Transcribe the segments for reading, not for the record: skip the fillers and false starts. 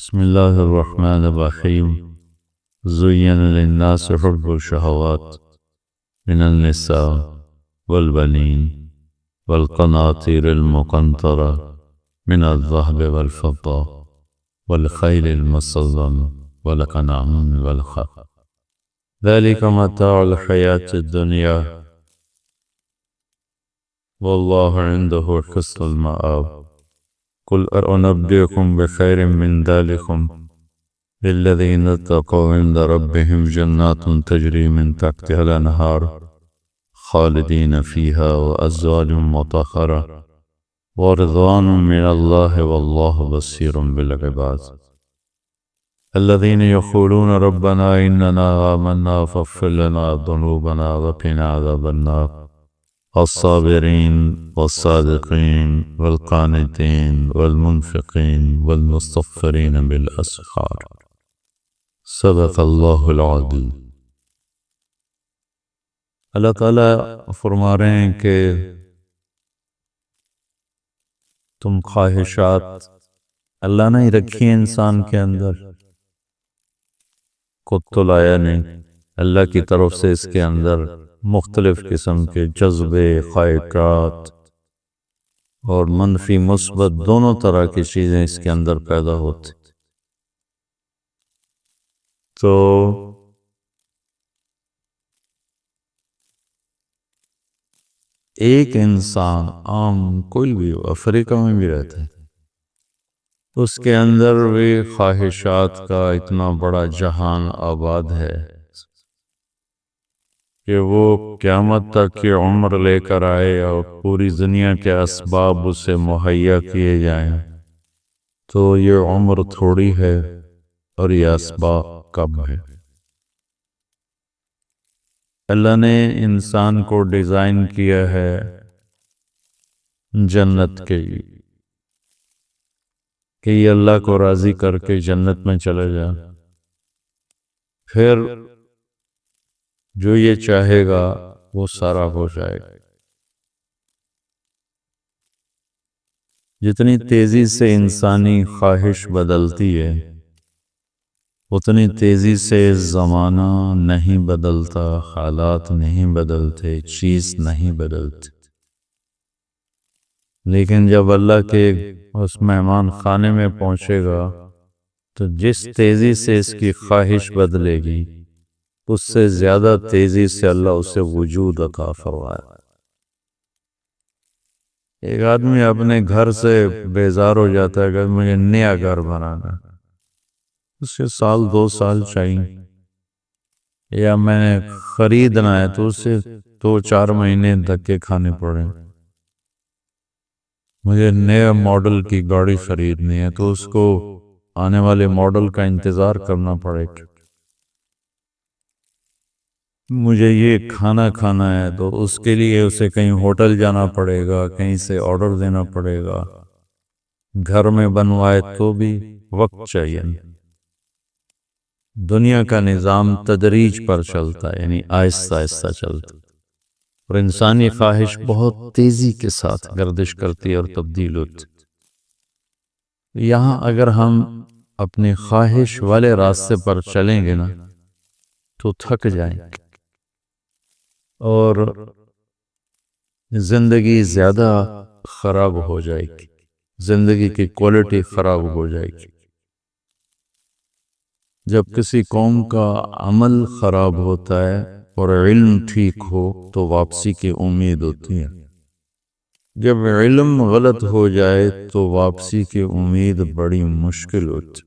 بسم الله الرحمن الرحيم. زين للناس حب الشهوات من النساء والبنين والقناطير المقنطرة من الذهب والفضة والخيل المسومة والأنعام والحرث ذلك متاع الحياة الدنيا والله عنده حسن المآب. قل أنبئكم بخير من ذلكم للذين اتقوا عند ربهم جنات تجري من تحتها الأنهار خالدين فيها وأزواج مطهرة ورضوان من الله والله بصير بالعباد. الذين يقولون ربنا إننا آمنا فاغفر لنا ذنوبنا وقنا عذاب النار الصابرين والصادقين والقانتين والمنفقين والمستغفرين بالأسحار. صدق اللہ العظیم. اللہ تعالیٰ فرما رہے ہیں کہ تم خواہشات اللہ نے رکھی ہیں انسان کے اندر، خود تو لایا نہیں، اللہ کی طرف سے اس کے اندر مختلف قسم کے جذبے، خواہشات اور منفی مثبت دونوں طرح کی چیزیں اس کے اندر پیدا ہوتی. تو ایک انسان عام کوئی بھی ہو، افریقہ میں بھی رہتا ہے، اس کے اندر بھی خواہشات کا اتنا بڑا جہان آباد ہے کہ وہ قیامت تک کی عمر لے کر آئے اور پوری دنیا کے اسباب اسے مہیا کیے جائیں تو یہ عمر تھوڑی ہے اور یہ اسباب کم ہے. اللہ نے انسان کو ڈیزائن کیا ہے جنت کے لیے کہ یہ اللہ کو راضی کر کے جنت میں چلے جا، پھر جو یہ چاہے گا وہ سارا ہو جائے گا. جتنی تیزی سے انسانی خواہش بدلتی ہے اتنی تیزی سے زمانہ نہیں بدلتا، حالات نہیں بدلتے، چیز نہیں بدلتی. لیکن جب اللہ کے اس مہمان خانے میں پہنچے گا تو جس تیزی سے اس کی خواہش بدلے گی اس سے زیادہ تیزی سے اللہ اسے وجود عطا فرمائے. ایک آدمی اپنے گھر سے بیزار ہو جاتا ہے کہ مجھے نیا گھر بنانا، اسے 1-2 سال چاہیے، یا میں نے خریدنا ہے تو اسے 2-4 مہینے دھکے کھانے پڑیں. مجھے نئے ماڈل کی گاڑی خریدنی ہے تو اس کو آنے والے ماڈل کا انتظار کرنا پڑے گا. مجھے یہ کھانا کھانا ہے تو اس کے لیے اسے کہیں ہوٹل جانا پڑے گا، کہیں سے آرڈر دینا پڑے گا. گھر میں بنوائے تو بھی وقت چاہیے. دنیا کا نظام تدریج پر چلتا ہے، یعنی آہستہ آہستہ چلتا، اور انسانی خواہش بہت تیزی کے ساتھ گردش کرتی اور تبدیل ہوتی. یہاں اگر ہم اپنی خواہش والے راستے پر چلیں گے نا تو تھک جائیں گے اور زندگی زیادہ خراب ہو جائے گی، زندگی کی کوالٹی خراب ہو جائے گی. جب کسی قوم کا عمل خراب ہوتا ہے اور علم ٹھیک ہو تو واپسی کی امید ہوتی ہے. جب علم غلط ہو جائے تو واپسی کی امید بڑی مشکل ہوتی.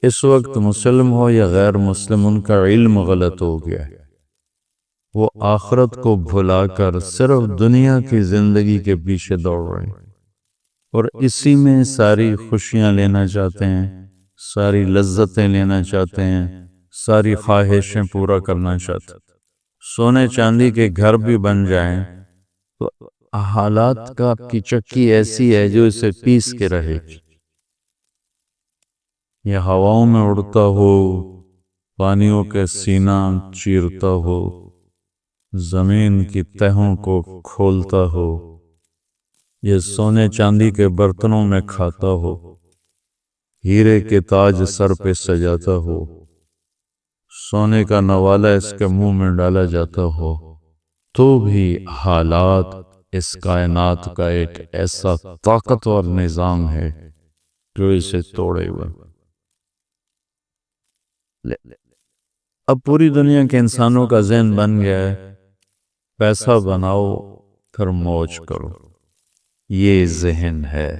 اس وقت مسلم ہو یا غیر مسلم ان کا علم غلط ہو گیا ہے، وہ آخرت کو بھلا کر صرف دنیا کی زندگی کے پیچھے دوڑ رہے ہیں اور اسی میں ساری خوشیاں لینا چاہتے ہیں، ساری لذتیں لینا چاہتے ہیں، ساری خواہشیں پورا کرنا چاہتے ہیں. سونے چاندی کے گھر بھی بن جائیں تو حالات کا کی چکی ایسی ہے جو اسے پیس کے رہے گی. یہ ہواؤں میں اڑتا ہو، پانیوں کے سینہ چیرتا ہو، زمین کی تہوں کو کھولتا ہو، یہ سونے چاندی کے برتنوں میں کھاتا ہو، ہیرے کے تاج سر پہ سجاتا ہو، سونے کا نوالا اس کے منہ میں ڈالا جاتا ہو، تو بھی حالات اس کائنات کا ایک ایسا طاقتور نظام ہے جو اسے توڑے ہوا۔ اب پوری دنیا کے انسانوں کا ذہن بن گیا ہے پیسہ بناؤ پھر موج کرو، یہ ذہن ہے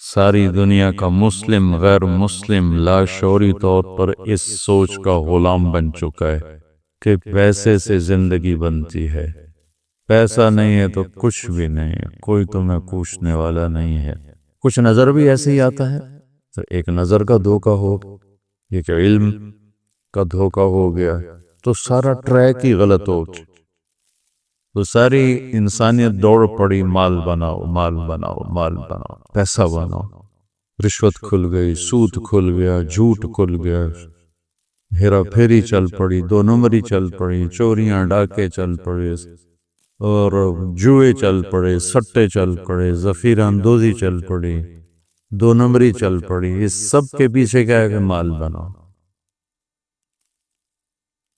ساری دنیا کا۔ مسلم غیر مسلم لاشعوری طور پر اس سوچ کا غلام بن چکا ہے کہ پیسے سے زندگی بنتی ہے، پیسہ نہیں ہے تو کچھ بھی نہیں ہے، کوئی تمہیں پوچھنے والا نہیں ہے۔ کچھ نظر بھی ایسے ہی آتا ہے، تو ایک نظر کا دھوکہ ہو، ایک علم کا دھوکہ ہو گیا، تو سارا ٹریک ہی غلط ہو گیا، تو ساری انسانیت دوڑ پڑی مال بناؤ مال بناؤ مال بناؤ، پیسہ بناؤ، رشوت کھل گئی، سود کھل گیا، جھوٹ کھل گیا، ہیرا پھیری چل پڑی، دو نمبری چل پڑی، چوریاں ڈاکے چل پڑے، اور جوئے چل پڑے، سٹے چل پڑے، ذخیرہ اندوزی چل پڑی، دو نمبری چل پڑی، اس سب کے پیچھے کیا ہے کہ مال بناؤ۔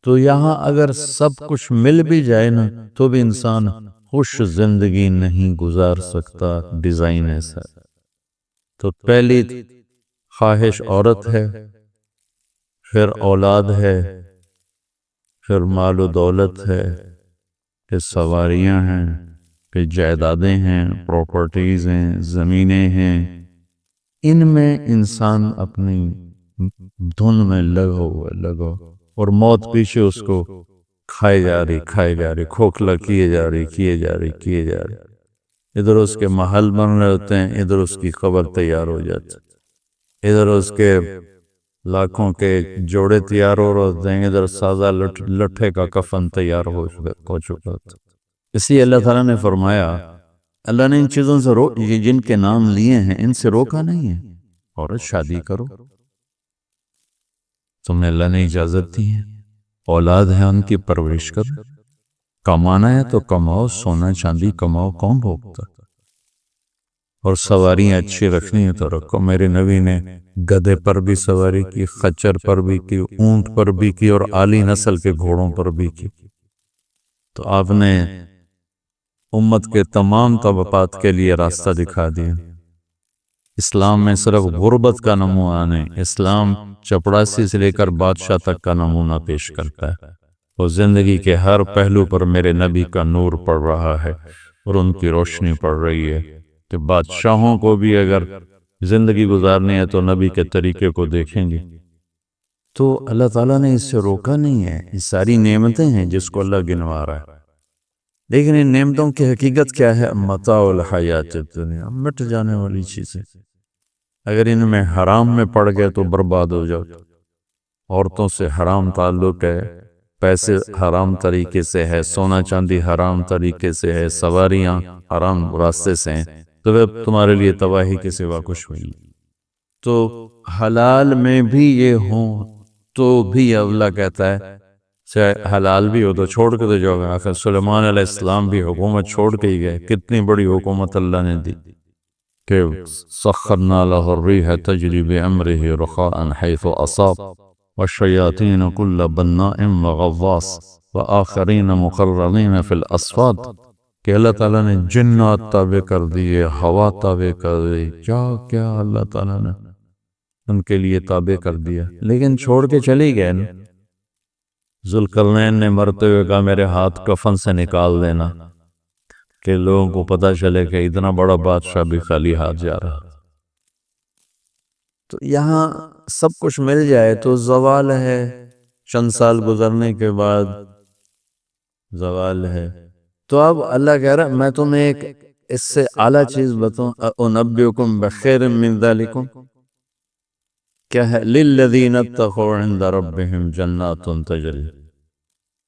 تو یہاں اگر سب کچھ مل بھی جائے نا تو بھی انسان خوش زندگی نہیں گزار سکتا، ڈیزائن ایسا۔ تو پہلی خواہش عورت ہے، پھر اولاد ہے، پھر مال و دولت ہے، پھر سواریاں ہیں، پھر جائیدادیں ہیں، پراپرٹیز ہیں، زمینیں ہیں۔ ان میں انسان اپنی دھن میں لگا اور موت پیچھے اس کو کھائے جا رہی، کھوکھلا کیے جا رہی۔ ادھر اس کے محل بن رہے ہوتے ہیں، ادھر اس کی قبر تیار ہو جاتی، ادھر اس کے لاکھوں کے جوڑے تیار ہو رہے ہوتے ہیں، ادھر سازہ لٹھے کا کفن تیار ہو چکا ہوتا۔ اسی اللہ تعالیٰ نے فرمایا، اللہ نے ان چیزوں سے جن کے نام لیے ہیں ان سے روکا نہیں ہے۔ عورت شادی کرو، تمہیں اللہ نے اجازت دی ہے، اولاد ہے ان کی پرورش کرو، کمانا ہے تو کماؤ، سونا چاندی کماؤ، کون روکتا؟ اور سواریاں اچھی رکھنی ہے تو رکھو۔ میرے نبی نے گدھے پر بھی سواری کی، خچر پر بھی کی، اونٹ پر بھی کی، اور اعلی نسل کے گھوڑوں پر بھی کی۔ تو آپ نے امت کے تمام طبقات کے لیے راستہ دکھا دیا۔ اسلام میں صرف غربت کا نمونہ نہیں، اسلام چپڑاسی سے لے کر بادشاہ تک کا نمونہ پیش کرتا ہے، اور زندگی کے ہر پہلو پر میرے نبی کا نور پڑ رہا ہے اور ان کی روشنی پڑ رہی ہے کہ بادشاہوں کو بھی اگر زندگی گزارنی ہے تو نبی کے طریقے کو دیکھیں گے۔ تو اللہ تعالیٰ نے اس سے روکا نہیں ہے، یہ ساری نعمتیں ہیں جس کو اللہ گنوا رہا ہے، لیکن ان نعمتوں کی حقیقت کیا ہے؟ متاع الحیات الدنیا، مٹ جانے والی چیزیں۔ اگر ان میں حرام میں پڑ گئے تو برباد ہو جاؤ۔ عورتوں سے حرام تعلق ہے، پیسے حرام طریقے سے ہے، سونا چاندی حرام طریقے سے ہے، سواریاں حرام راستے سے ہیں، تو پھر تمہارے لیے تباہی کے سوا کچھ نہیں۔ تو حلال میں بھی یہ ہوں تو بھی اللہ کہتا ہے چاہے حلال بھی ہو تو چھوڑ کے تو جاؤ گے۔ آخر سلیمان علیہ السلام بھی حکومت چھوڑ کے ہی گئے، کتنی بڑی حکومت اللہ نے دی کہ سخرنا لہ الریح تجری بامرہ رخاء حیث اصاب والشیاطین کل بناء وغواص وآخرین مقرنین فی الاسفاد، کہ اللہ تعالیٰ نے جنات تابع کر دیے، ہوا تابع کر دی، کیا اللہ تعالیٰ نے ان کے لیے تابع کر دیا، لیکن چھوڑ کے چلی گئے نا۔ ذوالقرنین نے مرتے ہوئے کہا میرے ہاتھ کفن سے نکال دینا کہ لوگوں کو پتہ چلے کہ اتنا بڑا بادشاہ بھی خالی ہاتھ جا رہا۔ تو یہاں سب کچھ مل جائے تو زوال ہے، چند سال گزرنے کے بعد زوال ہے۔ تو اب اللہ کہہ رہا میں تمہیں ایک اس سے اعلیٰ چیز بتاؤں، اُنَبِّئُکُم بِخَیْرٍ مِّن ذَلِکُم، کیا ہے؟ لِلَّذِينَ اتَّقَوْا عِندَ رَبِّهِمْ جَنَّاتٌ تَجْرِی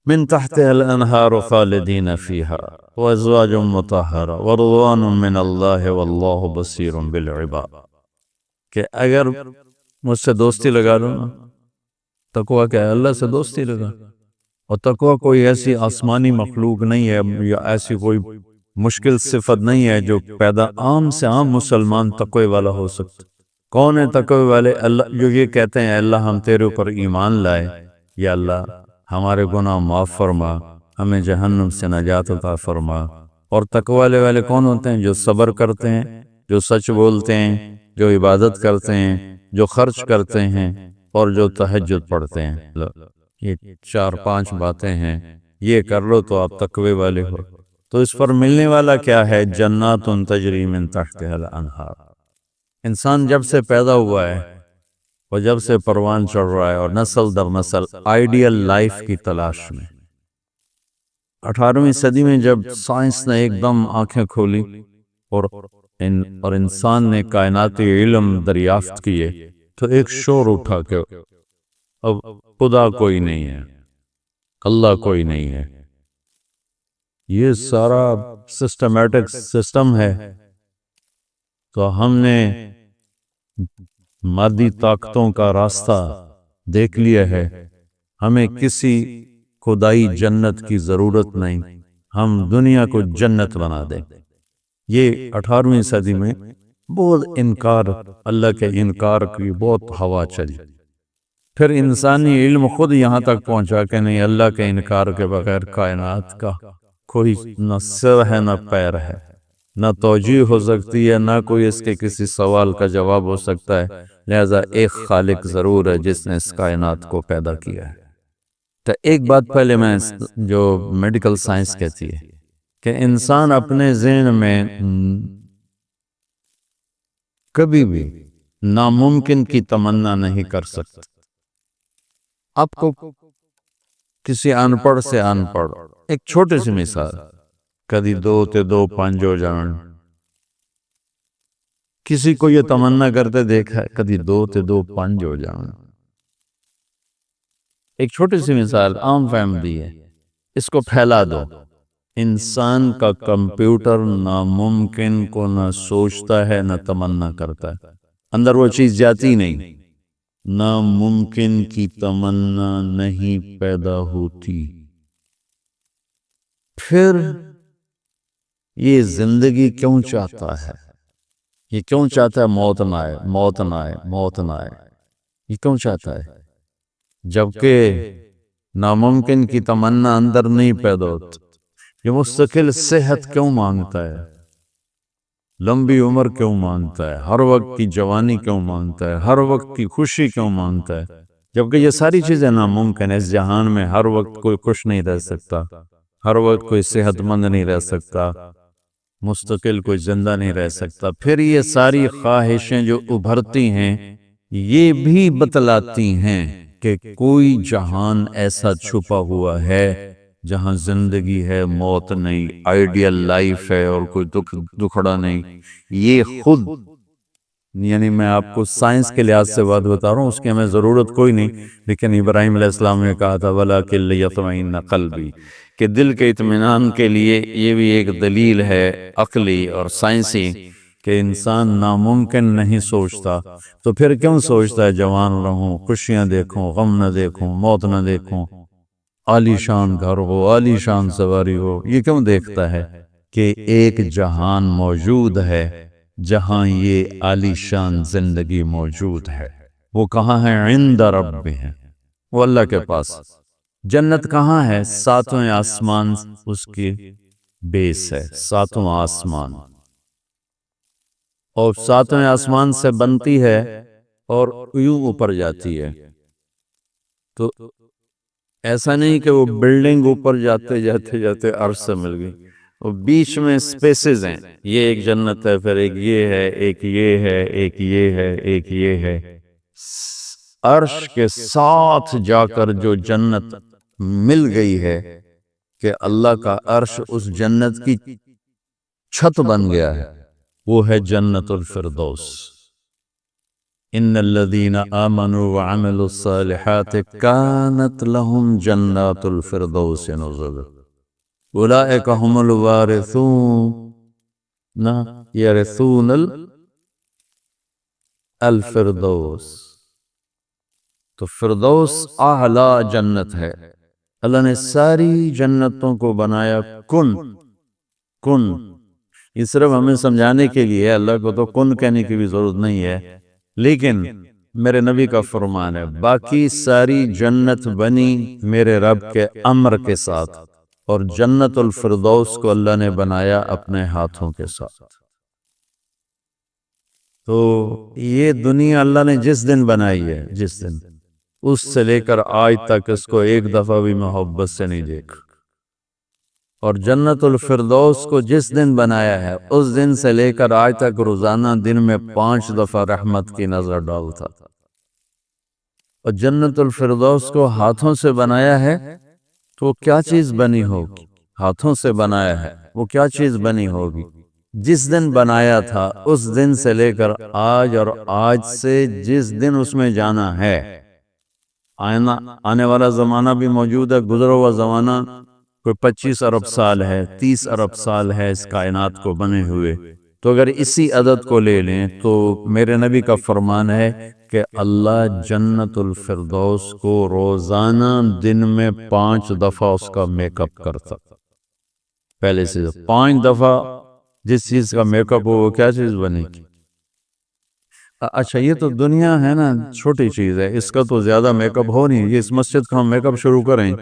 مِن تَحْتِهَا الْأَنْہَارُ خَالِدِینَ فِیہَا وَأَزْوَاجٌ مُطَہَّرَةٌ وَرِضْوَانٌ مِّنَ اللَّہِ وَاللَّهُ بَصِیرٌ بِالْعِبَادِ، کہ اگر مجھ سے دوستی لگا لو نا، تقویٰ کیا ہے؟ اللہ سے دوستی لگا، اور تقویٰ کوئی ایسی آسمانی مخلوق نہیں ہے یا ایسی کوئی مشکل صفت نہیں ہے جو پیدا عام سے عام مسلمان تقوی والا ہو سکتا۔ کون ہے تقوی والے؟ اللہ جو یہ کہتے ہیں اللہ ہم تیرے اوپر ایمان لائے، یا اللہ ہمارے گناہ معاف فرما، ہمیں جہنم سے نجات عطا فرما۔ اور تقوی والے کون ہوتے ہیں؟ جو صبر کرتے ہیں، جو سچ بولتے ہیں، جو عبادت کرتے ہیں، جو خرچ کرتے ہیں، اور جو تہجد پڑھتے ہیں۔ یہ 4-5 باتیں ہیں، یہ کر لو تو آپ تقوی والے ہو۔ تو اس پر ملنے والا کیا ہے؟ جنات تجری من تحتها الانہار۔ انسان جب سے پیدا ہوا ہے اور جب سے پروان چڑھ رہا ہے اور نسل در نسل آئیڈیل لائف کی تلاش میں، 18ویں صدی میں جب سائنس نے ایک دم آنکھیں کھولی اور انسان نے کائناتی علم دریافت کیے، تو ایک شور اٹھا کہ اب خدا کوئی نہیں ہے، اللہ کوئی نہیں ہے، یہ سارا سسٹمیٹک سسٹم ہے۔ تو ہم نے مادی طاقتوں کا راستہ دیکھ لیا ہے، ہمیں کسی خدائی جنت کی ضرورت نہیں، ہم دنیا کو جنت بنا دیں۔ یہ 18ویں صدی میں بہت انکار، اللہ کے انکار کی بہت ہوا چلی۔ پھر انسانی علم خود یہاں تک پہنچا کہ نہیں، اللہ کے انکار کے بغیر کائنات کا کوئی نہ سر ہے نہ پیر ہے، نہ توجیہ ہو سکتی ہے، نہ کوئی اس کے کسی سوال کا جواب ہو سکتا ہے، لہذا ایک خالق ضرور ہے جس نے اس کائنات کو پیدا کیا ہے۔ تو ایک بات پہلے میں جو میڈیکل سائنس کہتی ہے کہ انسان اپنے ذہن میں کبھی بھی ناممکن کی تمنا نہیں کر سکتا۔ آپ کو کسی ان پڑھ سے ان پڑھ ایک چھوٹی سی مثال، کدی 2 تے 2 5 ہو جان، کسی کو یہ تمنا کرتے دیکھا ہے کدی 2 تے 2 5 ہو جان؟ ایک چھوٹی سی مثال، عام فیملی ہے، اس کو پھیلا دو، انسان کا کمپیوٹر ناممکن کو نہ سوچتا ہے نہ تمنا کرتا ہے، اندر وہ چیز جاتی نہیں، ناممکن کی تمنا نہیں پیدا ہوتی۔ پھر یہ زندگی کیوں چاہتا ہے؟ یہ کیوں چاہتا ہے موت نہ آئے، موت نہ آئے، موت نہ آئے؟ یہ کیوں چاہتا ہے جبکہ ناممکن کی تمنا اندر نہیں پیدا ہوتی؟ یہ مستقل صحت کیوں مانگتا ہے، لمبی عمر کیوں مانگتا ہے، ہر وقت کی جوانی کیوں مانگتا ہے، ہر وقت کی خوشی کیوں مانگتا ہے، جبکہ یہ ساری چیزیں ناممکن ہے۔ اس جہان میں ہر وقت کوئی خوش نہیں رہ سکتا، ہر وقت کوئی صحت مند نہیں رہ سکتا، مستقل کوئی زندہ نہیں رہ سکتا۔ پھر یہ ساری خواہشیں جو ابھرتی ہیں یہ بھی بتلاتی ہیں کہ کوئی جہان ایسا چھپا ہوا ہے جہاں زندگی ہے، موت نہیں، آئیڈیل لائف ہے اور کوئی دکھڑا نہیں۔ یہ خود، یعنی میں آپ کو سائنس کے لحاظ سے بات بتا رہا ہوں، اس کی ہمیں ضرورت کوئی نہیں، لیکن ابراہیم علیہ السلام نے کہا تھا وَلَٰكِن لِيَطْمَئِنَّ قَلْبِي، کہ دل کے اطمینان کے لیے یہ بھی ایک دلیل ہے عقلی اور سائنسی کہ انسان ناممکن نہیں سوچتا، تو پھر کیوں سوچتا ہے جوان رہوں، خوشیاں دیکھوں، غم نہ دیکھوں، موت نہ دیکھوں، عالی شان گھر ہو، عالی شان سواری ہو؟ یہ کیوں دیکھتا ہے کہ ایک جہان موجود ہے جہاں یہ عالی شان زندگی موجود ہے۔ وہ کہاں ہے؟ عند رب ہے، وہ اللہ کے پاس۔ جنت کہاں ہے؟ 7ویں آسمان اس کی بیس ہے، 7واں آسمان، اور 7ویں آسمان سے بنتی ہے اور یوں اوپر جاتی ہے۔ تو ایسا نہیں کہ وہ بلڈنگ اوپر جاتے جاتے جاتے عرش سے مل گئی، وہ بیچ میں سپیسز ہیں، یہ ایک جنت ہے، پھر ایک یہ ہے، ایک یہ ہے، ایک یہ ہے، ایک یہ ہے۔ عرش کے ساتھ جا کر جو جنت مل گئی ہے کہ اللہ کا عرش اس جنت کی چھت بن گیا ہے، وہ ہے جنت الفردوس۔ ان الذين آمنوا وعملوا الصالحات كانت لهم جنات الفردوس نزلا اولئك هم الوارثون يرثون الفردوس۔ تو فردوس اعلی جنت ہے۔ اللہ نے ساری جنتوں کو بنایا کن کن، یہ صرف ہمیں سمجھانے کے لیے، اللہ کو تو کن کہنے کی بھی ضرورت نہیں ہے، لیکن میرے نبی کا فرمان ہے باقی ساری جنت بنی میرے رب کے امر کے ساتھ، اور جنت الفردوس کو اللہ نے بنایا اپنے ہاتھوں کے ساتھ۔ تو یہ دنیا اللہ نے جس دن بنائی ہے، جس دن، اس سے لے کر آج تک اس کو ایک دفعہ بھی محبت سے نہیں دیکھا، اور جنت الفردوس کو جس دن بنایا ہے اس دن سے لے کر آج تک روزانہ دن میں 5 دفعہ رحمت کی نظر ڈالتا تھا۔ اور جنت الفردوس کو ہاتھوں سے بنایا ہے تو کیا چیز بنی ہوگی؟ ہاتھوں سے بنایا ہے، وہ کیا چیز بنی ہوگی؟ جس دن بنایا تھا اس دن سے لے کر آج، اور آج سے جس دن اس میں جانا ہے، آنے والا زمانہ بھی موجود ہے، گزرا ہوا زمانہ کوئی 25 ارب سال ہے، 30 ارب سال ہے اس کائنات کو بنے ہوئے۔ تو اگر اسی عدد کو لے لیں تو میرے نبی کا فرمان ہے کہ اللہ جنت الفردوس کو روزانہ دن میں 5 دفعہ اس کا میک اپ کرتا، پہلے سے 5 دفعہ جس چیز کا میک اپ ہو وہ کیا چیز بنے گی؟ اچھا یہ تو دنیا ہے نا، چھوٹی چیز ہے، اس کا تو زیادہ میک اپ ہو نہیں، یہ اس مسجد کا ہم میک اپ شروع کریں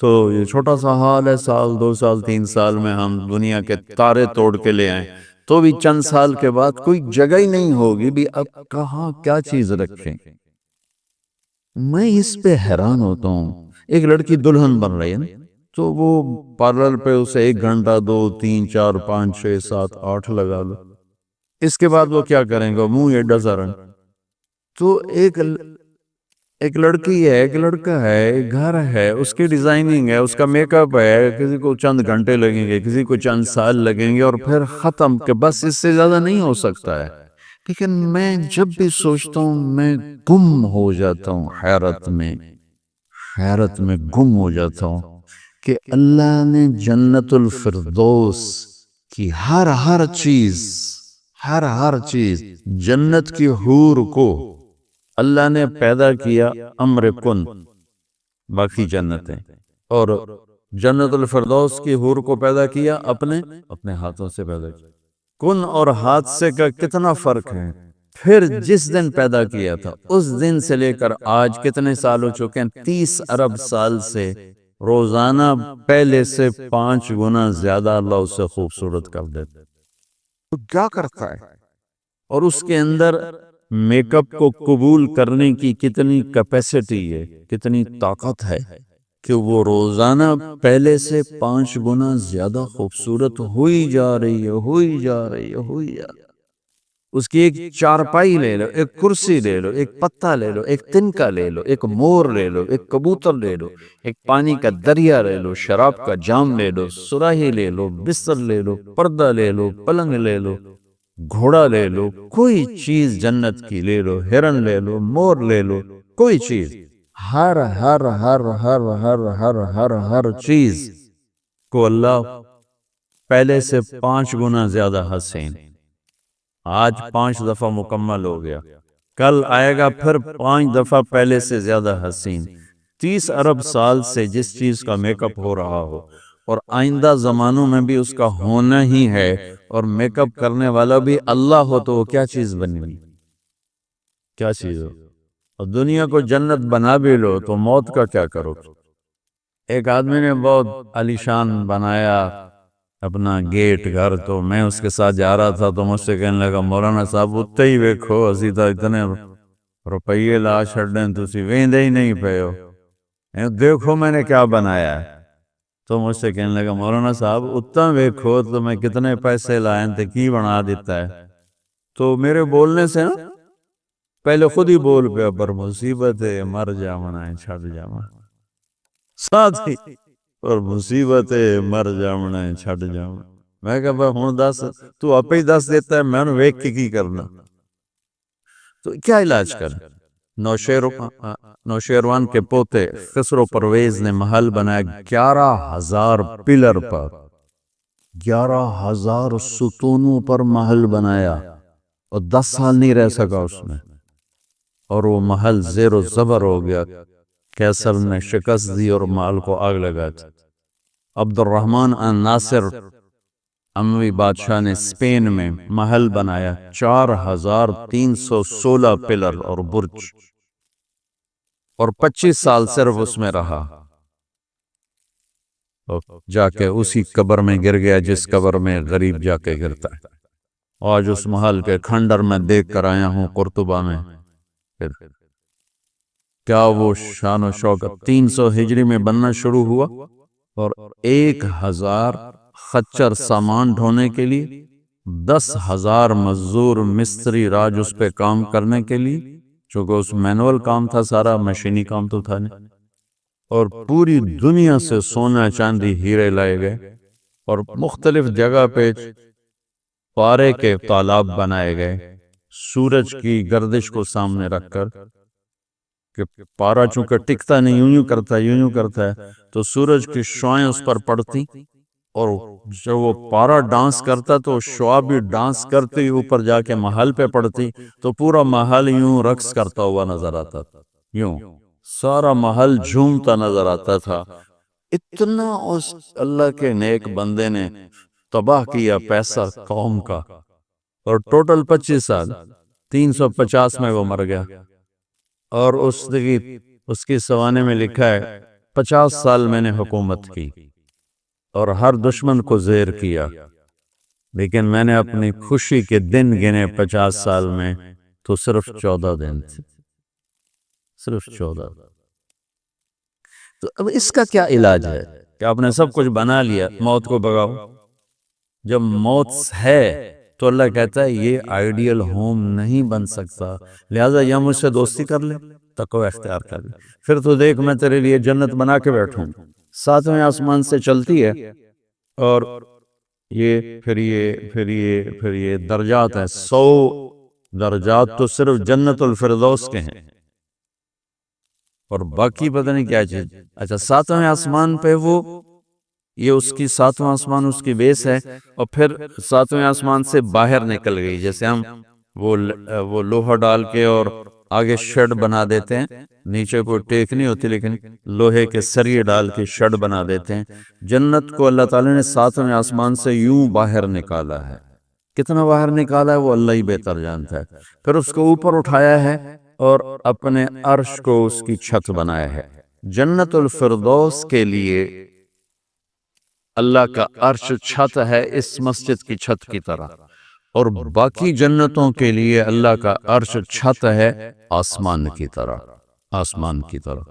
تو یہ چھوٹا سا حال ہے، سال 2 سال 3 سال میں ہم دنیا کے تارے توڑ کے لے آئیں تو بھی چند سال کے بعد کوئی جگہ ہی نہیں ہوگی بھی اب کہاں کیا چیز رکھیں۔ میں اس پہ حیران ہوتا ہوں، ایک لڑکی دلہن بن رہی ہے نا تو وہ پارلر پہ اسے 1 گھنٹہ 2 3 4 5 6 7 8 لگا لو، اس کے بعد وہ کیا کریں گے؟ منہ ایڈا سا رنگ۔ تو ایک لڑکی ہے، ایک لڑکا ہے، ایک گھر ہے، اس کی ڈیزائننگ ہے، اس کا میک اپ ہے، کسی کو چند گھنٹے لگیں گے، کسی کو چند سال لگیں گے، اور پھر ختم، کہ بس اس سے زیادہ نہیں ہو سکتا ہے۔ لیکن میں جب بھی سوچتا ہوں میں گم ہو جاتا ہوں، حیرت میں گم ہو جاتا ہوں کہ اللہ نے جنت الفردوس کی ہر چیز جنت کی حور کو اللہ نے پیدا کیا امر کن، باقی جنتیں، اور جنت الفردوس کی حور کو پیدا کیا اپنے ہاتھوں سے پیدا کیا۔ کن اور حادثے کا کتنا فرق ہے۔ پھر جس دن پیدا کیا تھا اس دن سے لے کر آج کتنے سال ہو چکے ہیں؟ 30 ارب سال سے روزانہ پہلے سے 5 گنا زیادہ اللہ اسے خوبصورت کر دیتا۔ تو کیا کرتا ہے؟ اور اس کے اندر میک اپ کو قبول کرنے کی کتنی کیپیسٹی ہے، کتنی طاقت ہے کہ وہ روزانہ پہلے سے 5 گنا زیادہ خوبصورت ہوئی جا رہی ہے۔ اس کی ایک چارپائی لے لو، ایک کرسی لے لو، ایک پتا لے لو، ایک تنکا لے لو، ایک مور لے لو، ایک کبوتر لے لو، ایک پانی کا دریا لے لو، شراب کا جام لے لو، سراہی لے لو، بستر لے لو، پردہ لے لو، پلنگ لے لو، گھوڑا لے لو، کوئی چیز جنت کی لے لو، ہرن لے لو، مور لے لو، کوئی چیز، ہر چیز کو اللہ پہلے سے 5 گنا زیادہ حسین۔ آج 5 دفعہ مکمل ہو گیا، کل آئے گا پھر 5 دفعہ پہلے سے زیادہ حسین۔ 30 ارب سال سے جس چیز کا میک اپ ہو رہا ہو اور آئندہ زمانوں میں بھی اس کا ہونا ہی ہے، اور میک اپ کرنے والا بھی اللہ ہو تو وہ کیا چیز بنی ہوئی؟ کیا چیز ہو؟ اور دنیا کو جنت بنا بھی لو تو موت کا کیا کرو؟ ایک آدمی نے بہت عالیشان بنایا اپنا گیٹ گھر، تو میں اس کے ساتھ جا رہا تھا تو مجھ سے کہنے لگا مولانا صاحب اتنے ہی ویکھو، اسی تو اتنے روپیے لا چھڑیں تسی ویندے ہی نہیں پے ہو، دیکھو میں نے کیا بنایا ہے۔ تو مجھ سے کہنے لگا مولانا صاحب اتنا ویکھو تو میں کتنے پیسے لائیں تے کی بنا دیتا ہے۔ تو میرے بولنے سے نا پہلے خود ہی بول پیا، پر مصیبت ہے مر جامنا ہے چھڑ جامنا، ساتھ ہی اور مصیبت ہے مر جامنا ہے چھڑ جامنا۔ میں کہا بھائی ہوں دس، تو آپ ہی دس دیتا ہے، میں نے ویک کے کی کرنا؟ تو کیا علاج کر؟ نوشیروان کے پوتے خسرو پرویز نے محل بنایا 11,000 پلر پر، 11,000 ستونوں پر محل بنایا، اور 10 سال نہیں رہ سکا اس میں، اور وہ محل زیر و زبر ہو گیا۔ کیسر نے شکست دی اور محل کو آگ لگا دی۔ عبد الرحمن الناصر اموی بادشاہ نے اسپین میں محل بنایا 4316 پلر اور برج، اور 25 سال صرف اس میں رہا، جا کے اسی قبر میں گر گیا جس قبر میں غریب جا کے گرتا ہے۔ آج اس محل کے کھنڈر میں دیکھ کر آیا ہوں قرطبہ میں، پھر کیا وہ شان و شوکت 300 ہجری میں بننا شروع ہوا، اور 1000 خچر سامان ڈھونے کے لیے، 10,000 مزدور مستری راج اس پہ کام کرنے کے لیے، چونکہ اس مینول کام تھا، سارا مشینی کام تو تھا نہیں، اور پوری دنیا سے سونا چاندی ہیرے لائے گئے، اور مختلف جگہ پہ پارے کے تالاب بنائے گئے، سورج کی گردش کو سامنے رکھ کر، کہ پارا چونکہ ٹکتا نہیں، یوں کرتا ہے تو سورج کی شعائیں اس پر پڑتی، اور جب وہ پارا ڈانس کرتا تو شعا بھی ڈانس کرتے اوپر جا کے محل پہ پڑتی، تو پورا محل یوں رقص کرتا ہوا نظر آتا تھا، یوں سارا محل جھومتا نظر آتا تھا۔ اتنا اس اللہ کے نیک بندے نے تباہ کیا پیسہ قوم کا، اور ٹوٹل 25 سال، 350 میں وہ مر گیا، اور اس کی سوانے میں لکھا ہے 50 سال میں نے حکومت کی اور ہر دشمن کو زیر کیا، لیکن میں نے اپنی خوشی کے دن گنے 50 سال میں تو صرف 14 دن تھے، صرف 14۔ تو اب اس کا کیا علاج ہے کہ آپ نے سب کچھ بنا لیا، موت کو بگاؤ؟ جب موت ہے تو اللہ کہتا ہے یہ آئیڈیل ہوم نہیں بن سکتا، لہٰذا یا مجھ سے دوستی کر لے، تقوی اختیار کر لے، پھر تو دیکھ میں تیرے لیے جنت بنا کے بیٹھوں، 7ویں آسمان سے چلتی ہے، اور پھر یہ درجات ہیں، 100 درجات تو صرف جنت الفردوس کے ہیں، اور باقی پتہ نہیں کیا چیز۔ اچھا 7ویں آسمان پہ یہ اس کی 7واں آسمان اس کی بیس ہے، اور پھر 7ویں آسمان سے باہر نکل گئی، جیسے ہم وہ لوہا ڈال کے اور آگے شیڈ بنا دیتے ہیں، نیچے کوئی ٹیک نہیں ہوتی لیکن لوہے کے سریے ڈال کے شیڈ بنا دیتے ہیں، جنت کو اللہ تعالیٰ نے 7ویں آسمان سے یوں باہر نکالا ہے، کتنا باہر نکالا ہے وہ اللہ ہی بہتر جانتا ہے، پھر اس کو اوپر اٹھایا ہے اور اپنے عرش کو اس کی چھت بنایا ہے۔ جنت الفردوس کے لیے اللہ کا عرش چھت ہے اس مسجد کی چھت کی طرح، اور باقی جنتوں کے لیے اللہ کا عرش چھت ہے آسمان کی طرح، آسمان کی طرح۔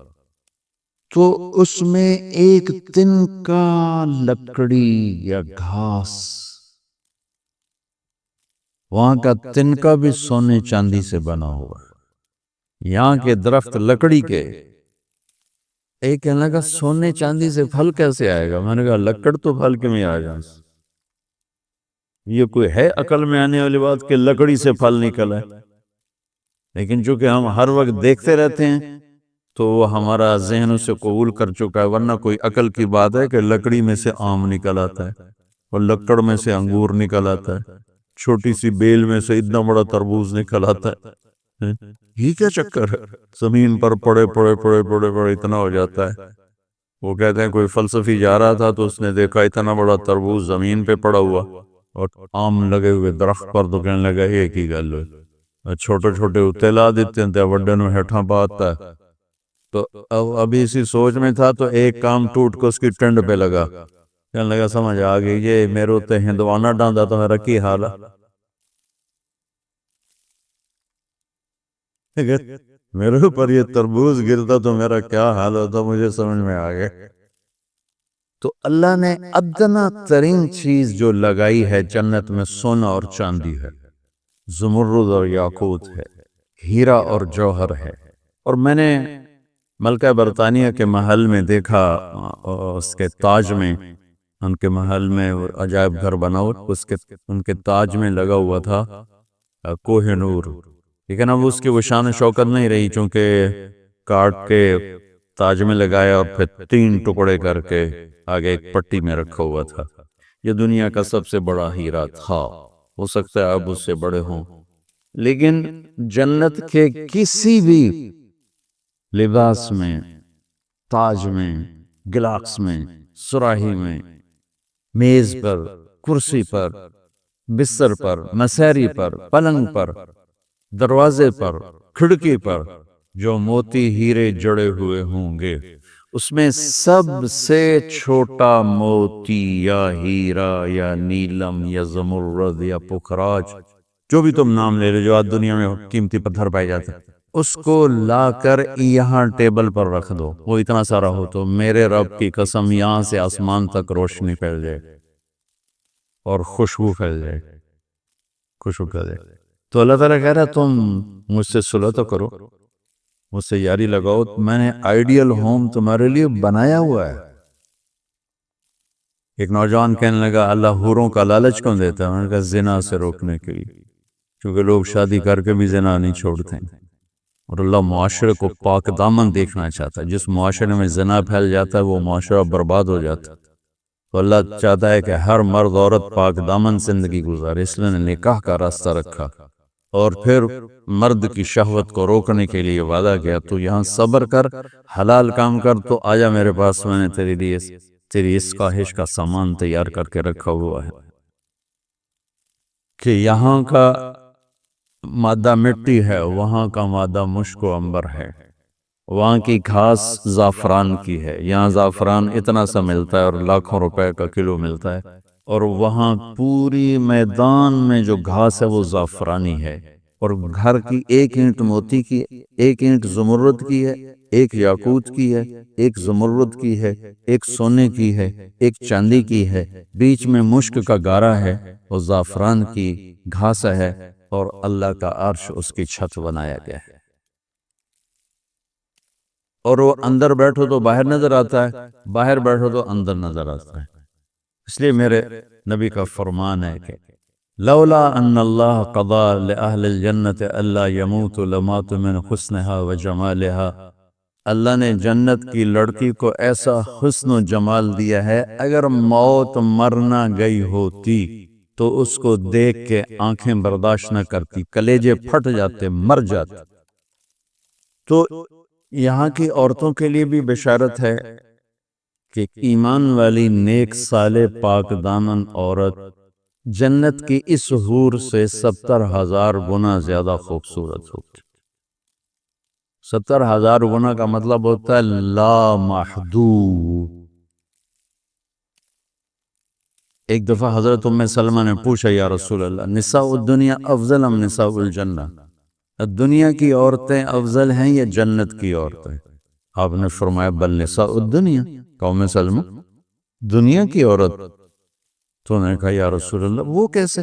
تو اس میں ایک تنکا لکڑی یا گھاس، وہاں کا تنکا بھی سونے چاندی سے بنا ہوا ہے، یہاں کے درخت لکڑی کے، ایک کہنے لگا سونے چاندی سے پھل کیسے آئے گا؟ میں نے کہا لکڑ تو پھل کے میں آ جائیں، یہ کوئی ہے عقل میں آنے والی بات کہ لکڑی سے پھل نکل ہے؟ لیکن چونکہ ہم ہر وقت دیکھتے رہتے ہیں تو وہ ہمارا ذہن اسے قبول کر چکا ہے، ورنہ کوئی عقل کی بات ہے کہ لکڑی میں سے آم نکل آتا ہے، اور لکڑ میں سے انگور نکل آتا ہے، چھوٹی سی بیل میں سے اتنا بڑا تربوز نکل آتا ہے، یہ کیا چکر ہے؟ زمین پر پڑے اتنا ہو جاتا ہے۔ وہ کہتے ہیں کوئی فلسفی جا رہا تھا تو اس نے دیکھا اتنا بڑا تربوز زمین پہ پڑا ہوا اور آم لگے ہوئے درخت پر، تو کہنے لگا ایک ہی گل ہے، چھوٹے چھوٹے اتلا دیتے ہیں وڈے نو ہیٹھاں پاتا ہے۔ تو ابھی اسی سوچ میں تھا تو ایک کام ٹوٹ کے اس کی ٹنڈ پہ لگا، کہنے لگا سمجھ آ گئی، یہ میرے تے ہندوانا ڈاندا تو میرا کی حال ہے، میرے اوپر یہ تربوز گرتا تو میرا کیا حال ہوتا، مجھے سمجھ میں آ گئے۔ تو اللہ نے ادنا ترین چیز جو لگائی ہے جنت میں سونا اور چاندی ہے، زمرد اور یاقوت ہے، ہیرا اور جوہر ہے۔ اور میں نے ملکہ برطانیہ کے محل میں دیکھا، اس کے تاج میں، ان کے محل میں عجائب گھر بنا ہوا، ان کے تاج میں لگا ہوا تھا کوہ نور، لیکن اب اس کی وہ شان و شوکت نہیں رہی، چونکہ کاٹ کے تاج میں لگایا اور پھر 3 ٹکڑے کر کے آگے ایک پٹی میں رکھا ہوا تھا۔ یہ دنیا کا سب سے بڑا ہیرا تھا، ہو سکتا ہے اب اس سے بڑے ہوں، لیکن جنت کے کسی بھی لباس میں، تاج میں، گلاس میں، سراہی میں، میز پر کرسی پر، بستر پر، مسیری پر، پلنگ پر، دروازے پر، کھڑکی پر جو موتی ہیرے جڑے ہوئے ہوں گے، اس میں سب سے چھوٹا موتی یا ہیرا یا نیلم یا زمرد یا پکھراج، جو بھی تم نام لے رہے، جو آج دنیا میں قیمتی پتھر پائے جاتے ہیں، اس کو لا کر یہاں ٹیبل پر رکھ دو، وہ اتنا سارا ہو تو میرے رب کی قسم یہاں سے آسمان تک روشنی پھیل جائے اور خوشبو پھیل جائے، خوشبو پھیل جائے۔ تو اللہ تعالیٰ کہہ رہا تم مجھ سے صلح تو کرو، مجھ سے یاری لگاؤ، میں نے آئیڈیل ہوم تمہارے لیے بنایا ہوا ہے۔ ایک نوجوان کہنے لگا اللہ حوروں کا لالچ کیوں دیتا ہے؟ انہوں نے کہا زنا سے روکنے کے لیے، کیونکہ لوگ شادی کر کے بھی زنا نہیں چھوڑتے ہیں، اور اللہ معاشرے کو پاک دامن دیکھنا چاہتا ہے۔ جس معاشرے میں زنا پھیل جاتا ہے وہ معاشرہ برباد ہو جاتا ہے۔ تو اللہ چاہتا ہے کہ ہر مرد عورت پاک دامن زندگی گزارے، اس لیے نکاح کا راستہ رکھا، اور پھر مرد کی شہوت کو روکنے کے لیے وعدہ کیا تو یہاں صبر کر، حلال کام کر، تو آجا میرے پاس، میں نے تیرے لیے تیری اس خواہش کا سامان تیار کر کے رکھا ہوا ہے کہ یہاں کا مادہ مٹی ہے، وہاں کا مادہ مشک و عنبر ہے، وہاں کی گھاس زعفران کی ہے، یہاں زعفران اتنا سا ملتا ہے اور لاکھوں روپے کا کلو ملتا ہے، اور وہاں پوری میدان میں جو گھاس ہے وہ زعفرانی ہے، اور گھر کی ایک اینٹ موتی کی، ایک اینٹ زمرد کی ہے، ایک یاقوت کی ہے، ایک زمرد کی ہے، ایک سونے کی ہے، ایک چاندی کی ہے، بیچ میں مشک کا گارا ہے، وہ زعفران کی گھاس ہے، اور اللہ کا عرش اس کی چھت بنایا گیا ہے، اور وہ اندر بیٹھو تو باہر نظر آتا ہے، باہر بیٹھو تو اندر نظر آتا ہے۔ اس لیے میرے نبی کا فرمان ہے کہ لولا ان اللہ قضا لأہل الجنت الا يموت لمات من حسنها وجمالها، اللہ نے جنت کی لڑکی کو ایسا حسن و جمال دیا ہے، اگر موت مرنا گئی ہوتی تو اس کو دیکھ کے آنکھیں برداشت نہ کرتی، کلیجے پھٹ جاتے، مر جاتے۔ تو یہاں کی عورتوں کے لیے بھی بشارت ہے کہ ایمان والی نیک صالح پاک دامن عورت جنت کی اس حور سے 70,000 گنا زیادہ خوبصورت ہوتی۔ 70,000 گنا کا مطلب ہوتا ہے لا محدود۔ ایک دفعہ حضرت ام سلمہ نے پوچھا یا رسول اللہ نساء الدنیا افضل ام نساء الجنہ، دنیا کی عورتیں افضل ہیں یا جنت کی عورتیں؟ آپ نے فرمایا بل نساء الدنیا، ام سلمہ دنیا کی عورت؟ تو انہوں نے کہا یا رسول اللہ وہ کیسے؟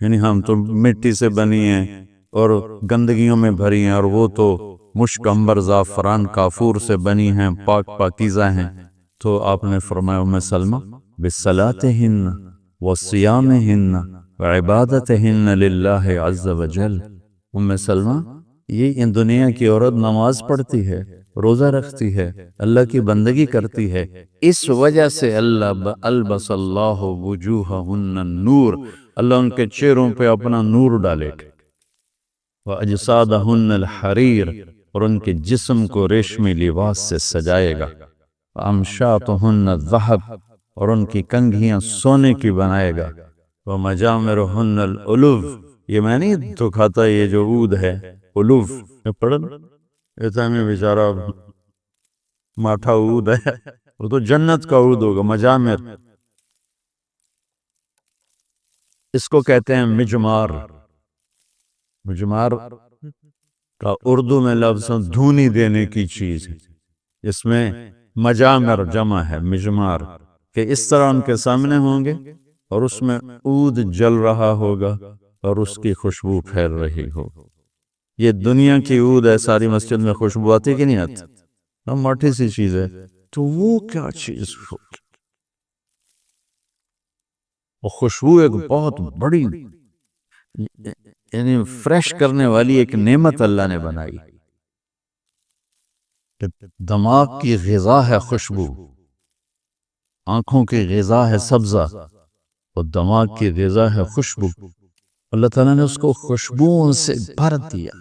یعنی ہم تو مٹی سے بنی ہیں اور گندگیوں میں بھری ہیں، اور وہ تو مشک عنبر زعفران کافور سے بنی ہیں، پاک پاکیزہ ہیں۔ تو آپ نے فرمایا ام سلمہ بصلاتہن وصیامہن وعبادتہن للہ عز وجل، ام سلمہ یہ ان دنیا کی عورت نماز پڑھتی ہے، روزہ رکھتی ہے، اللہ کی بندگی کرتی ہے، اس وجہ سے اللہ البس اللہ وجوہہن النور، اللہ ان کے چہروں پہ اپنا نور ڈالے گا، وَأَجْسَادَهُنَّ الْحَرِيرِ، اور ان کے جسم کو ریشمی لباس سے سجائے گا، وَأَمْشَاطُهُنَّ الذَّهَبِ، اور ان کی کنگھیاں سونے کی بنائے گا، وَمَجَامِرُهُنَّ الْأُلُوفِ، یہ میں نہیں دکھاتا، یہ جو عود ہے الوف پڑھن ایسا میں بیچارہ ماٹھا عود ہے، وہ تو جنت کا عود ہوگا، مجامر، اس کو کہتے ہیں مجمار۔ مجمار کا اردو میں لفظ دھونی دینے کی چیز ہے، اس میں مجامر جمع ہے مجمار، کہ اس طرح ان کے سامنے ہوں گے اور اس میں عود جل رہا ہوگا اور اس کی خوشبو پھیل رہی ہو۔ یہ دنیا کی عود ہے، ساری مسجد میں خوشبو آتی کہ نہیں آتی؟ ماٹھی سی چیز ہے، تو وہ کیا چیز ہوگی؟ وہ خوشبو ایک بہت بڑی یعنی فریش کرنے والی ایک نعمت اللہ نے بنائی۔ دماغ کی غذا ہے خوشبو، آنکھوں کی غذا ہے سبزہ، اور دماغ کی غذا ہے خوشبو۔ اللہ تعالیٰ نے اس کو خوشبوؤں سے بھر دیا۔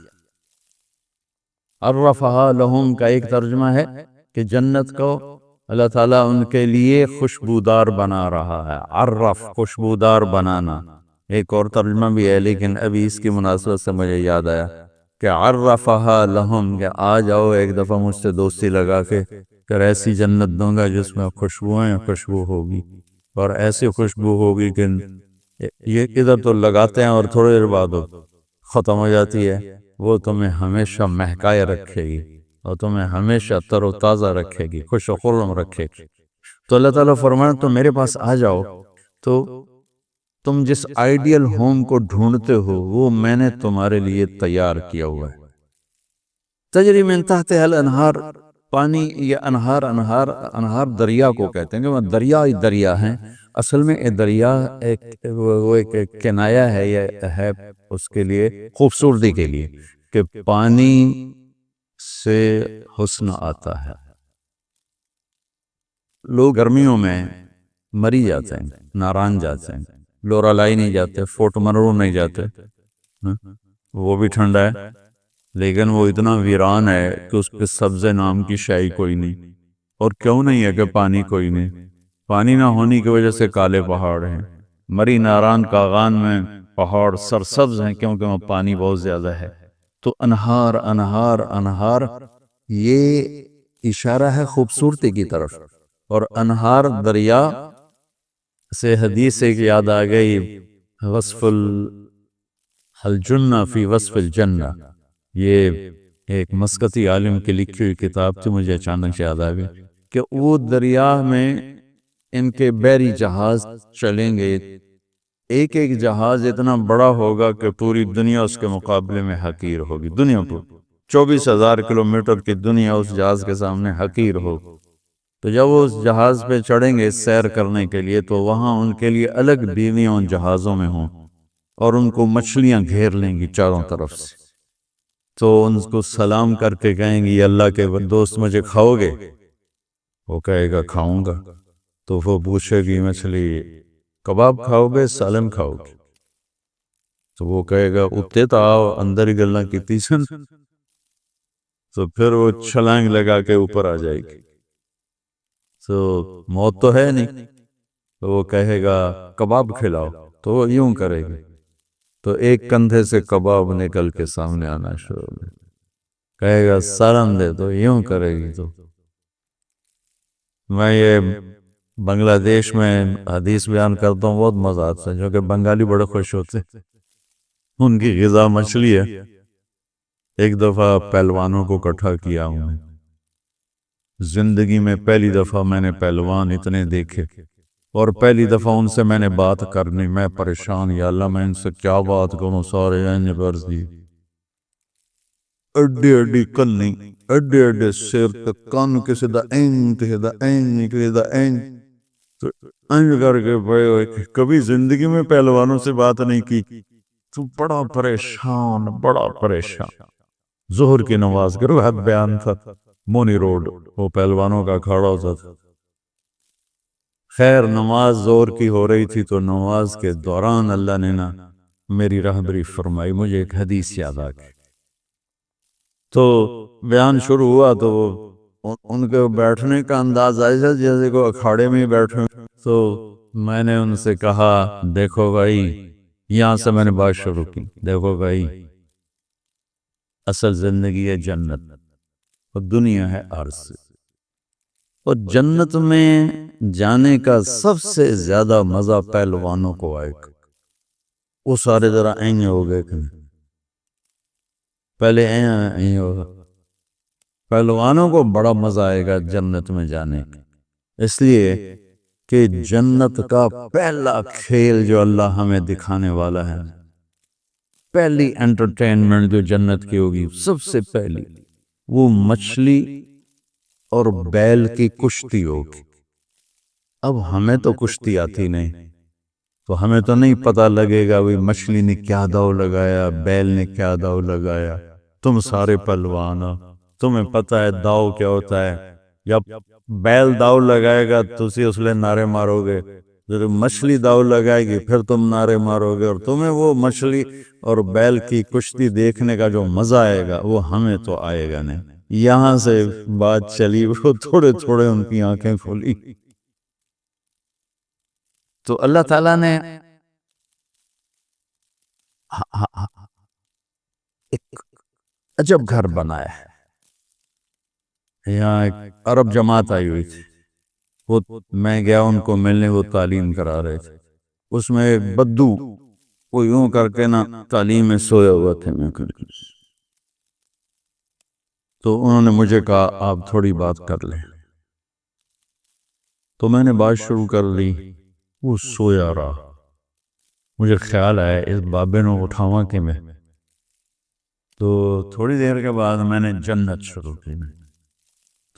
عرفہا لہم کا ایک ترجمہ ہے کہ جنت کو اللہ تعالیٰ ان کے لیے خوشبودار بنا رہا ہے. عرف خوشبودار بنانا. ایک اور ترجمہ بھی ہے لیکن ابھی اس کی مناسبت سے مجھے یاد آیا کہ عرفہا لہم، کہ آ جاؤ ایک دفعہ مجھ سے دوستی لگا کے، پھر ایسی جنت دوں گا جس میں خوشبو ہوگی، اور ایسی خوشبو ہوگی کہ یہ ادھر تو لگاتے ہیں اور تھوڑی دیر بعد ختم ہو جاتی ہے، وہ تمہیں ہمیشہ مہکائے رکھے گی اور تمہیں ہمیشہ تر و تازہ رکھے گی، خوش و خرم رکھے گی. تو اللہ تعالیٰ فرمایا تو میرے پاس آ جاؤ، تو تم جس آئیڈیل ہوم کو ڈھونڈتے ہو وہ میں نے تمہارے لیے تیار کیا ہوا ہے. تجری من تحتها الانہار، پانی یا انہار دریا کو کہتے ہیں کہ وہ دریا ہیں. اصل میں یہ دریا ایک کنایا ہے یا ہے اس کے لیے خوبصورتی کے لیے کہ پانی سے حسن آتا ہے. لوگ گرمیوں میں مری جاتے ہیں، ناران جاتے ہیں، لورالائی نہیں جاتے، فورٹ منرو نہیں جاتے، وہ بھی ٹھنڈا ہے لیکن وہ اتنا ویران ہے کہ اس پہ سبز نام کی شے کوئی نہیں. اور کیوں نہیں ہے کہ پانی کوئی نہیں؟ پانی نہ ہونے کی وجہ سے کالے پہاڑ ہیں. مری ناران کاغان میں پہاڑ سرسبز ہیں کیونکہ وہاں پانی بہت زیادہ ہے. تو انہار انہار انہار، یہ اشارہ ہے خوبصورتی کی طرف. اور انہار دریا سے حدیث ایک یاد آ گئی، وصف الجنہ فی وصف الجنہ، یہ ایک مسقطی عالم کی لکھی ہوئی کتاب تھی، مجھے اچانک سے یاد آ گئی کہ وہ دریا میں ان کے بحری جہاز چلیں گے، ایک ایک جہاز اتنا بڑا ہوگا کہ پوری دنیا اس کے مقابلے میں حقیر ہوگی. دنیا پر 24,000 کلومیٹر کی دنیا اس جہاز کے سامنے حقیر ہو. تو جب وہ اس جہاز پہ چڑھیں گے سیر کرنے کے لیے تو وہاں ان کے لیے الگ بیویاں ان جہازوں میں ہوں اور ان کو مچھلیاں گھیر لیں گی چاروں طرف سے. تو ان کو سلام کر کے کہیں گی اللہ کے دوست مجھے کھاؤ گے؟ وہ کہے گا کھاؤں گا. تو وہ پوچھے گی مچھلی کباب کھاؤ گے سالن کھاؤ گے؟ تو وہ کہے گا اتے تو آؤ اندر ہی گلنا کیتی سن. تو پھر وہ چھلانگ لگا کے اوپر آ جائے گی. تو موت تو ہے نہیں. تو وہ کہے گا کباب کھلاؤ، تو وہ یوں کرے گی. تو ایک کندھے سے کباب نکل کے سامنے آنا شروع ہو، کہے گا سالن دے، تو یوں کرے گی. تو میں یہ بنگلہ دیش میں حدیث بیان کرتا ہوں، بہت مزہ آتا ہے، جو کہ بنگالی بڑے خوش ہوتے، ان کی غذا مچھلی ہے. ایک دفعہ پہلوانوں کو اکٹھا کیا ہوں نے، زندگی میں پہلی دفعہ میں نے پہلوان اتنے دیکھے، اور پہلی دفعہ ان سے میں نے بات کرنی، میں پریشان، یا اللہ میں ان سے کیا بات کروں، سارے اینج برس دی، اڈی اڈی کلنی، اڈی اڈی سیر تک کان کسی دا این کسی دا این کسی دا این، تو اینج کر کے بھائی ہوئے کہ کبھی زندگی میں پہلوانوں سے بات نہیں کی. تو بڑا پریشان. ظہر کی نماز کے وقت بیان تھا، مونی روڈ وہ پہلوانوں کا کھڑا ہوتا تھا. خیر نماز ظہر کی ہو رہی تھی، تو نماز کے دوران اللہ نے نا میری رہبری فرمائی، مجھے ایک حدیث یاد آ گئی. تو بیان شروع ہوا تو ان کے بیٹھنے کا انداز ایسا جیسے کو اکھاڑے میں بیٹھے. تو میں نے ان سے کہا دیکھو بھائی، یہاں سے میں نے بات شروع کی، دیکھو بھائی اصل زندگی ہے جنت اور دنیا ہے عرض، اور جنت میں جانے کا سب سے زیادہ مزہ پہلوانوں کو آئے گا. وہ سارے ذرا این ہو گئے کہ پہلے این ہوگا. پہلوانوں کو بڑا مزہ آئے گا جنت میں جانے کا، اس لیے کہ جنت کا پہلا کھیل جو اللہ ہمیں دکھانے والا ہے، پہلی انٹرٹینمنٹ جو جنت کی ہوگی سب سے پہلی، وہ مچھلی اور بیل کی کشتی ہوگی. اب ہمیں تو کشتی آتی نہیں، تو ہمیں تو نہیں پتہ لگے گا وہی مچھلی نے کیا داؤ لگایا، بیل نے کیا داؤ لگایا. تم سارے پہلوان ہو، تمہیں پتہ ہے داؤ کیا ہوتا ہے. جب بیل داؤ لگائے گا تو اس لیے نعرے مارو گے، جب مچھلی داؤ لگائے گی پھر تم نعرے مارو گے، اور تمہیں وہ مچھلی اور بیل کی کشتی دیکھنے کا جو مزہ آئے گا وہ ہمیں تو آئے گا نہیں. یہاں سے بات چلی، وہ تھوڑے تھوڑے ان کی آنکھیں کھولی۔ تو اللہ تعالیٰ نے ایک عجب گھر بنایا ہے۔ یہاں ایک عرب جماعت آئی ہوئی تھی، وہ میں گیا ان کو ملنے، وہ تعلیم کرا رہے تھے۔ اس میں ایک بدو وہ یوں کر کے نا تعلیم میں سویا ہوا تھے، میں تو انہوں نے مجھے کہا آپ تھوڑی بات کر لیں، تو میں نے بات شروع کر لی۔ وہ سویا رہا، مجھے خیال آیا اس بابے نے اٹھاواں کہ میں، تو تھوڑی دیر کے بعد میں نے جنت شروع کی،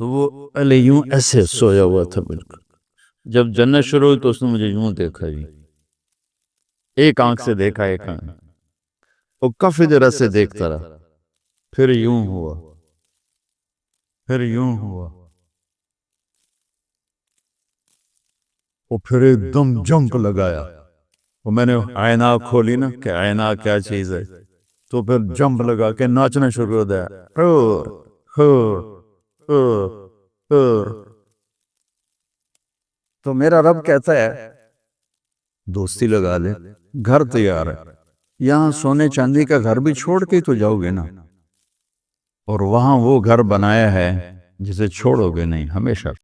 تو وہ پہلے یوں ایسے سویا ہوا تھا بالکل۔ جب جنت شروع ہوئی تو اس نے مجھے یوں دیکھا، جی ایک آنکھ سے دیکھا، ایک آنکھ، اور کافی دیر سے دیکھتا رہا، پھر یوں ہوا، پھر یوں ہوا، اور پھر ایک دم جمپ لگایا۔ اور میں نے آئینہ کھولی نا کہ آئینہ کیا چیز ہے، تو پھر جمپ لگا کے ناچنا شروع ہو گیا، تو میرا رب کہتا ہے دوستی لگا لے، گھر تیار ہے، یہاں سونے چاندی کا گھر بھی چھوڑ کے تو جاؤ گے نا، اور وہاں وہ گھر بنایا ہے جسے چھوڑو گے نہیں ہمیشہ۔